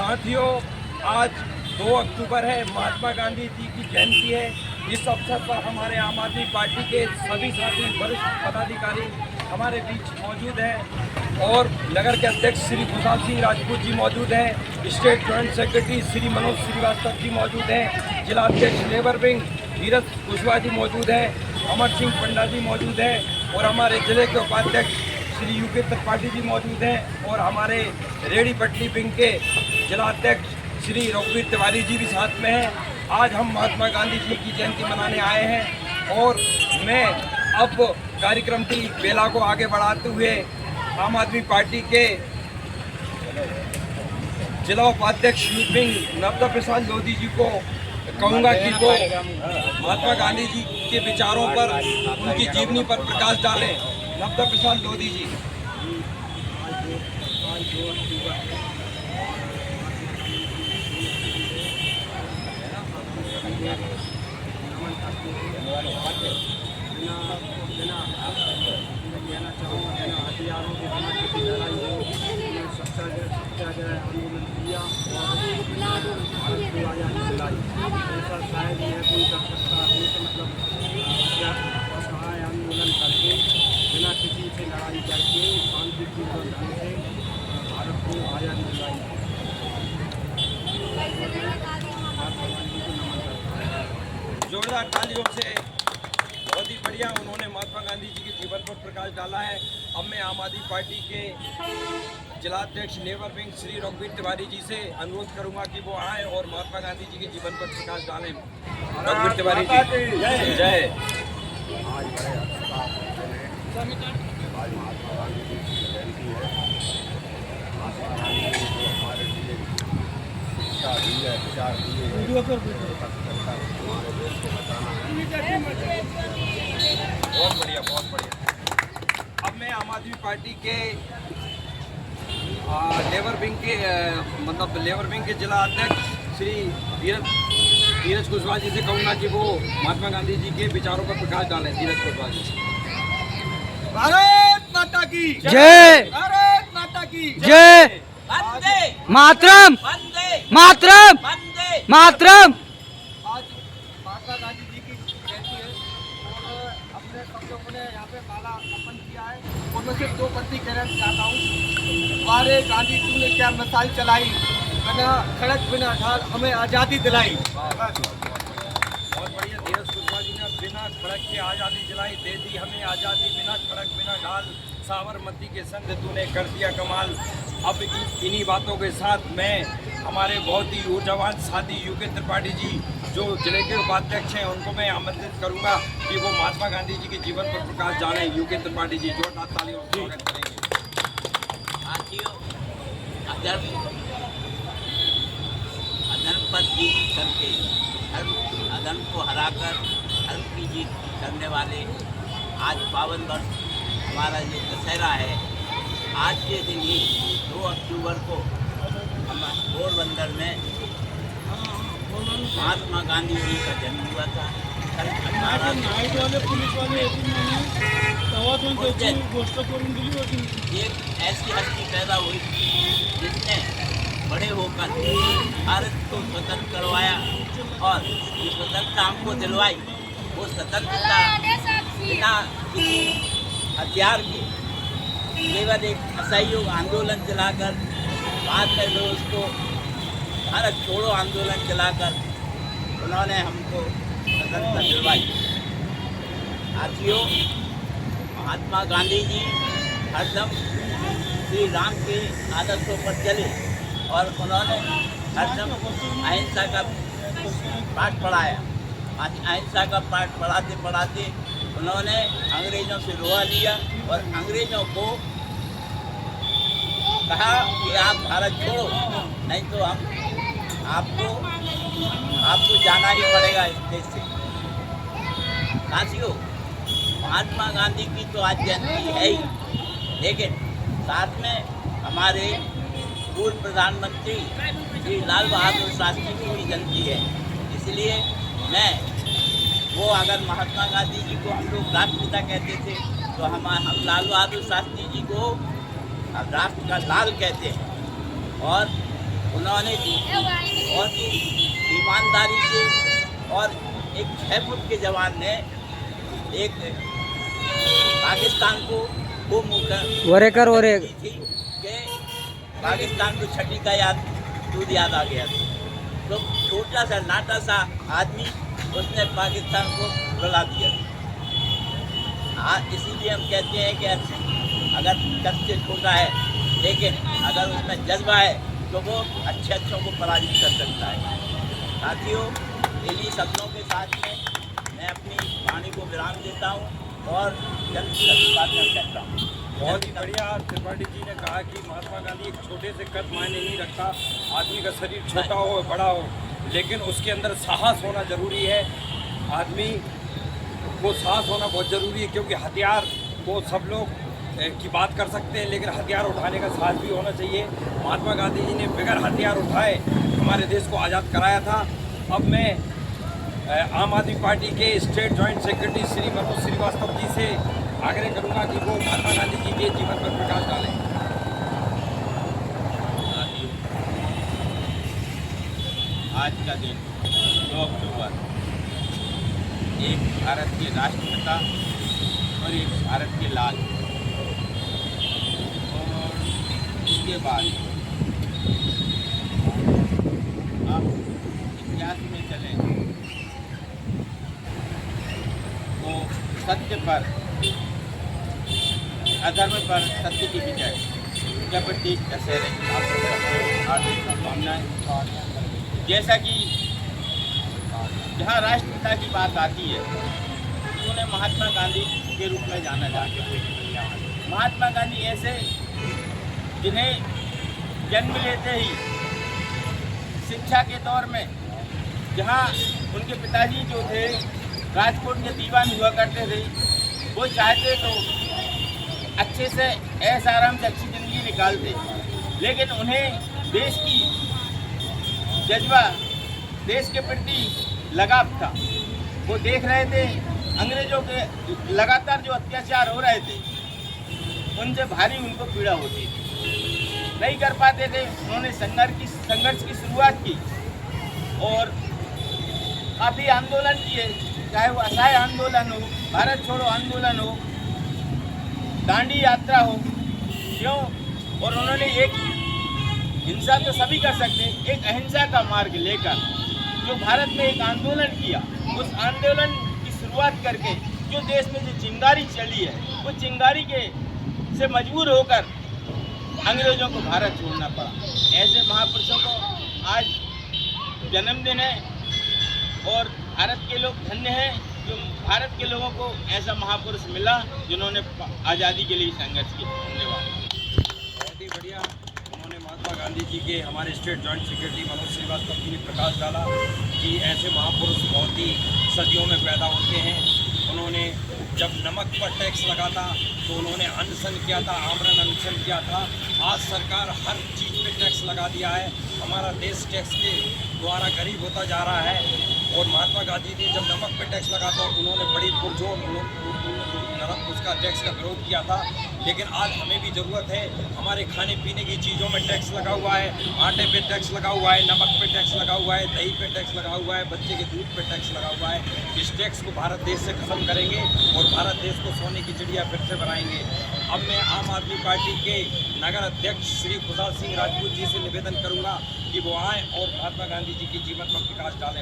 साथियों, आज 2 अक्टूबर है, महात्मा गांधी जी की जयंती है। इस अवसर पर हमारे आम आदमी पार्टी के सभी साथी वरिष्ठ पदाधिकारी हमारे बीच मौजूद हैं और नगर के अध्यक्ष श्री प्रसाद सिंह राजपूत जी मौजूद हैं, state joint secretary Shri Manoj Srivastava ji मौजूद हैं, जिला अध्यक्ष लेबर विंग धीरज कुशवाहा जी मौजूद हैं, अमर सिंह पंडा जी मौजूद हैं और हमारे जिले के उपाध्यक्ष श्री यूके त्रिपाठी जी मौजूद हैं और हमारे रेडी पटली विंग के जिला अध्यक्ष श्री रघुवीर तिवारी जी भी साथ में हैं। आज हम महात्मा गांधी जी की जयंती मनाने आए हैं और मैं अब कार्यक्रम की बेला को आगे बढ़ाते हुए आम आदमी पार्टी के जिला उपाध्यक्ष यूथ विंग नवदा प्रसाद लोधी जी को कहूँगा कि वो महात्मा गांधी जी के विचारों पर, उनकी जीवनी पर प्रकाश डालें। नवदा प्रसाद लोधी जी। हथियारों के बिना किसी लड़ाई हो, आंदोलन किया और भारत को आज़ादी दिलाई। ऐसा शायद यह कोई कर सकता है तो मतलब असहाय आंदोलन करके बिना किसी से लड़ाई करके शांतिपूर्ण ढंग से भारत को आज़ादी दिलाई। जोरदार तालियों से बहुत ही बढ़िया उन्होंने महात्मा गांधी जी के जीवन पर प्रकाश डाला है। अब मैं आम आदमी पार्टी के जिला अध्यक्ष लेबर विंग श्री रघुवीर तिवारी जी से अनुरोध करूंगा कि वो आए और महात्मा गांधी जी के जीवन पर प्रकाश डालें। रघुवीर तिवारी जी। जय। आज महात्मा गांधी जी की जयंती है। महात्मा गांधी जी को हमारे लिए शिक्षा दी है, विचार दिए हमारे देश को बचाना है। बहुत बढ़िया, बहुत बढ़िया। अब मैं आम आदमी पार्टी के लेबर विंग के लेबर विंग के जिला अध्यक्ष श्री धीरज कुशवाहा जी से कहूँगा कि वो महात्मा गांधी जी के विचारों पर प्रकाश डालें। धीरज कुशवाहा जी। भारत माता की जय। भारत माता की जय। वंदे मातरम वंदे मातरम वंदे मातरम। आज महात्मा गांधी जी की जयंती है और अपने सब लोगों ने यहाँ पे माला अर्पण किया है। उनमें से 2 पंक्ति कहना चाहता हूँ। हमारे गांधी जी ने क्या मिसाल चलाई, बिना खड़क बिना ढाल हमें आज़ादी दिलाई। बहुत बढ़िया। धीरज कुशवाहा जी ने बिना खड़क के आज़ादी दिलाई, दे दी हमें आज़ादी बिना खड़क बिना ढाल, साबरमती के संग तूने कर दिया कमाल। अब इन्हीं बातों के साथ मैं हमारे बहुत ही ऊर्जावान साथी यूके त्रिपाठी जी जो जिले के उपाध्यक्ष हैं उनको मैं आमंत्रित करूंगा कि वो महात्मा गांधी जी के जीवन पर प्रकाश डालें। यूके त्रिपाठी जी जोरदार तालियों से स्वागत करेंगे। साथियों, अधर्म पर जीत करके अधर्म को हराकर धर्म की जीत करने वाले आज पावन वर्ष हमारा ये दशहरा है। आज के दिन ही 2 अक्टूबर को पोरबंदर में महात्मा गांधी जी का जन्म हुआ था। एक ऐसी हस्ती पैदा हुई जिसने बड़े होकर भारत को स्वतंत्र करवाया और जो स्वतंत्रता हमको दिलवाई वो स्वतंत्रता बिना किसी हथियार के केवल एक असहयोग आंदोलन चलाकर बाद में लोग उसको भारत छोड़ो आंदोलन चलाकर उन्होंने हमको स्वतंत्रता दिलवाई। साथियों, महात्मा गांधी जी हरदम श्री राम के आदर्शों पर चले और उन्होंने हरदम अहिंसा का पाठ पढ़ाया। अहिंसा का पाठ पढ़ाते पढ़ाते उन्होंने अंग्रेज़ों से लोहा लिया और अंग्रेज़ों को कहा कि आप भारत छोड़ो, नहीं तो हम आपको जाना ही पड़ेगा इस देश से। साथियों, महात्मा गांधी की तो आज जयंती है ही, लेकिन साथ में हमारे पूर्व प्रधानमंत्री श्री लाल बहादुर शास्त्री की भी जयंती है। इसलिए मैं वो अगर महात्मा गांधी जी को हम लोग राष्ट्रपिता कहते थे तो हम लाल बहादुर शास्त्री जी को राष्ट्र का लाल कहते हैं। और उन्होंने बहुत ही ईमानदारी से और एक 6 फुट के जवान ने एक पाकिस्तान को वो वरेकर और एक थी कि पाकिस्तान को छठी का दूध याद आ गया था। तो छोटा सा नाटा सा आदमी उसने पाकिस्तान को रुला दिया। हाँ, इसीलिए हम कहते हैं कि अगर कद से छोटा है लेकिन अगर उसमें जज्बा है तो वो अच्छों को पराजित कर सकता है। साथियों, इन्हीं सपनों के साथ में मैं अपनी वाणी को विराम देता हूँ और जल्द से जल्द बात कर सकता हूँ। बहुत ही बढ़िया। त्रिपाठी जी ने कहा कि महात्मा गांधी एक छोटे से कद मायने नहीं रखता, आदमी का शरीर छोटा हो बड़ा हो, लेकिन उसके अंदर साहस होना जरूरी है। आदमी को साहस होना बहुत ज़रूरी है, क्योंकि हथियार को सब लोग की बात कर सकते हैं, लेकिन हथियार उठाने का साहस भी होना चाहिए। महात्मा गांधी जी ने बगैर हथियार उठाए हमारे देश को आज़ाद कराया था। अब मैं आम आदमी पार्टी के state joint secretary Shri Manoj Srivastava ji से आग्रह करूंगा कि वो महात्मा गांधी जी के जीवन पर प्रकाश डालें। आज का दिन 2 अक्टूबर एक भारत के राष्ट्रपिता और एक भारत के लाल, और इसके बाद आप इतिहास में चलें तो सत्य पर अधर्म पर सत्य की विजय, प्रतीक दशहरे की हार्दिक शुभकामनाएं। जैसा कि जहाँ राष्ट्रपिता की बात आती है तो उन्हें महात्मा गांधी के रूप में जाना जाता है। महात्मा गांधी ऐसे जिन्हें जन्म लेते ही शिक्षा के दौर में, जहाँ उनके पिताजी जो थे राजकोट के दीवान हुआ करते थे, वो चाहते तो अच्छे से ऐश आराम से अच्छी ज़िंदगी निकालते, लेकिन उन्हें देश की जज्बा, देश के प्रति लगाव था। वो देख रहे थे अंग्रेजों के लगातार जो अत्याचार हो रहे थे उनसे भारी उनको पीड़ा होती थी, नहीं कर पाते थे। उन्होंने संघर्ष की शुरुआत की और काफ़ी आंदोलन किए, चाहे वो असहाय आंदोलन हो, भारत छोड़ो आंदोलन हो, दांडी यात्रा हो, क्यों। और उन्होंने एक हिंसा तो सभी कर सकते, एक अहिंसा का मार्ग लेकर जो भारत में एक आंदोलन किया, उस आंदोलन की शुरुआत करके जो देश में जो चिंगारी चली है, वो चिंगारी के से मजबूर होकर अंग्रेजों को भारत छोड़ना पड़ा। ऐसे महापुरुषों को आज जन्मदिन है और भारत के लोग धन्य हैं जो भारत के लोगों को ऐसा महापुरुष मिला जिन्होंने आज़ादी के लिए संघर्ष किया। धन्यवाद। बहुत ही बढ़िया। उन्होंने महात्मा गांधी जी के हमारे state joint secretary Manoj Srivastava ji ने प्रकाश डाला कि ऐसे महापुरुष बहुत ही सदियों में पैदा होते हैं। उन्होंने जब नमक पर टैक्स लगा था तो उन्होंने अनशन किया था, आमरण अनशन किया था। आज सरकार हर चीज़ पे टैक्स लगा दिया है। हमारा देश टैक्स के द्वारा गरीब होता जा रहा है। और महात्मा गांधी जी जब नमक पे टैक्स लगा था उन्होंने बड़ी पुरजोर उसका टैक्स का विरोध किया था। लेकिन आज हमें भी ज़रूरत है, हमारे खाने पीने की चीज़ों में टैक्स लगा हुआ है, आटे पे टैक्स लगा हुआ है, नमक पे टैक्स लगा हुआ है, दही पे टैक्स लगा हुआ है, बच्चे के दूध पे टैक्स लगा हुआ है। इस टैक्स को भारत देश से ख़त्म करेंगे और भारत देश को सोने की चिड़िया फिर से बनाएंगे। अब मैं आम आदमी पार्टी के नगर अध्यक्ष श्री खुशहाल सिंह राजपूत जी से निवेदन करूँगा कि वो आएँ और महात्मा गांधी जी के जीवन पर प्रकाश डालें।